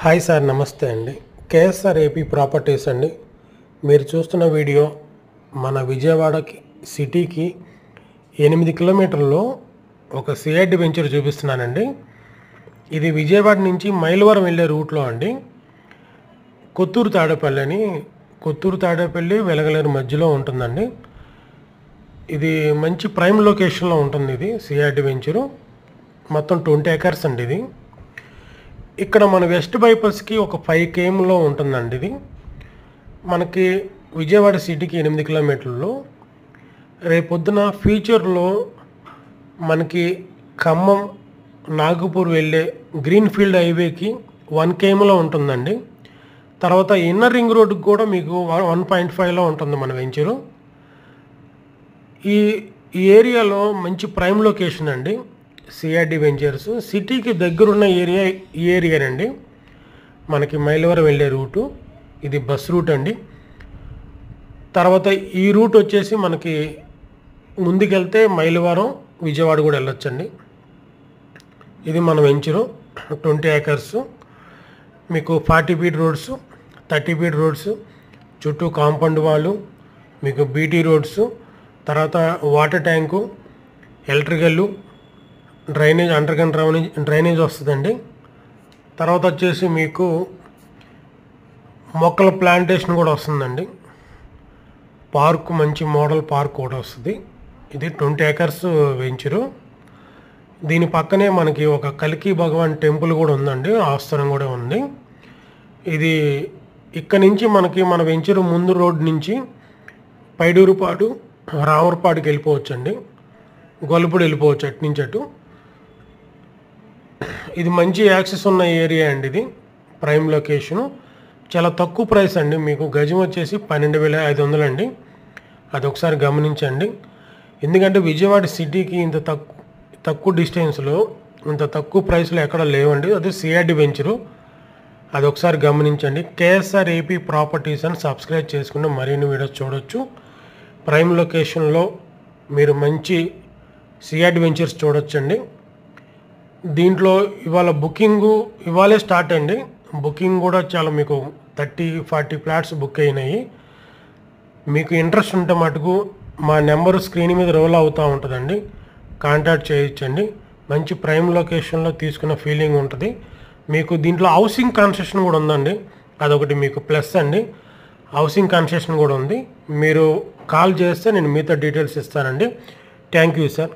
Hi sir, నమస్తే అండి. KSR AP properties అండి. మీరు చూస్తున్న వీడియో మన విజయవాడకి సిటీకి 8 కిలోమీటర్లలో ఒక సిఐడి వెంచర్ చూపిస్తున్నానండి. ఇది విజయవాడ నుంచి మైలవరం వెళ్ళే రూట్లో అండి. కొత్తూరు తాడేపల్లి వెలగలేరు మధ్యలో ఉంటుందండి. ఇది మంచి ప్రైమ్ లొకేషన్లో ఉంటుంది. ఇది సిఐడి వెంచరు మొత్తం 20 ఎకర్స్ అండి. ఇది ఇక్కడ మన వెస్ట్ బైపాస్కి ఒక 5 kmలో ఉంటుందండి. ఇది మనకి విజయవాడ సిటీకి 8 కిలోమీటర్లు. రేపొద్దున ఫ్యూచర్లో మనకి ఖమ్మం నాగపూర్ వెళ్ళే గ్రీన్ఫీల్డ్ హైవేకి 1 kmలో ఉంటుందండి. తర్వాత ఇన్నర్ రింగ్ రోడ్డుకి కూడా మీకు 1.5లో ఉంటుంది మన వెంచరు. ఈ ఏరియాలో మంచి ప్రైమ్ లొకేషన్ అండి. సిఐడి వెంచర్స్ సిటీకి దగ్గరున్న ఏరియానండి. మనకి మైలవరం వెళ్ళే రూటు ఇది బస్ రూట్ అండి. తర్వాత ఈ రూట్ వచ్చేసి మనకి ముందుకెళ్తే మైలవరం విజయవాడ కూడా వెళ్ళొచ్చండి. ఇది మన వెంచరు 20 ఎకర్స్. మీకు 40 ఫీట్ రోడ్స్, 30 ఫీట్ రోడ్స్, చుట్టూ కాంపౌండ్ వాళ్ళు, మీకు బీటీ రోడ్స్, తర్వాత water tank, electrical, drainage, under ground drainage వస్తుందండి. తర్వాత వచ్చేసి మీకు మొక్కల ప్లాంటేషన్ కూడా వస్తుందండి. పార్క్, మంచి మోడల్ పార్క్ కూడా వస్తుంది. ఇది 20 ఎకర్స్ వెంచరు. దీని పక్కనే మనకి ఒక కల్కి భగవాన్ టెంపుల్ కూడా ఉందండి. ఆస్థానం కూడా ఉంది. ఇది ఇక్కడ నుంచి మనకి మన వెంచరు ముందు రోడ్ నుంచి పైడూరుపాడు, రామర్పాడుకి వెళ్ళిపోవచ్చు అండి. గొల్లపూడి వెళ్ళిపోవచ్చు అటు నుంచి అటు. ఇది మంచి యాక్సెస్ ఉన్న ఏరియా అండి. ఇది ప్రైమ్ లొకేషను. చాలా తక్కువ ప్రైస్ అండి. మీకు గజం వచ్చేసి 12,500 అండి. అది ఒకసారి గమనించండి. ఎందుకంటే విజయవాడ సిటీకి ఇంత తక్కువ డిస్టెన్స్లో ఇంత తక్కువ ప్రైస్లో ఎక్కడ లేవండి. అది సిఐడి వెంచరు. అది ఒకసారి గమనించండి. కేఎస్ఆర్ ఏపీ ప్రాపర్టీస్ అని సబ్స్క్రైబ్ చేసుకుంటే మరిన్ని వీడియోస్ చూడొచ్చు. ప్రైమ్ లొకేషన్లో మీరు మంచి సిఐడి వెంచర్స్ చూడొచ్చండి. దీంట్లో ఇవాళ ఇవాళే స్టార్ట్ అండి. బుకింగ్ కూడా చాలా మీకు 30-40 ఫ్లాట్స్ బుక్ అయినాయి. మీకు ఇంట్రెస్ట్ ఉంటే మటుకు మా నెంబరు స్క్రీన్ మీద రోల్ అవుతూ ఉంటుందండి. కాంటాక్ట్ చేయొచ్చండి. మంచి ప్రైమ్ లొకేషన్లో తీసుకున్న ఫీలింగ్ ఉంటుంది. మీకు దీంట్లో హౌసింగ్ కన్సెషన్ కూడా ఉందండి. అదొకటి మీకు ప్లస్ అండి. హౌసింగ్ కన్సెషన్ కూడా ఉంది. మీరు కాల్ చేస్తే నేను మీతో డీటెయిల్స్ ఇస్తానండి. Thank you sir.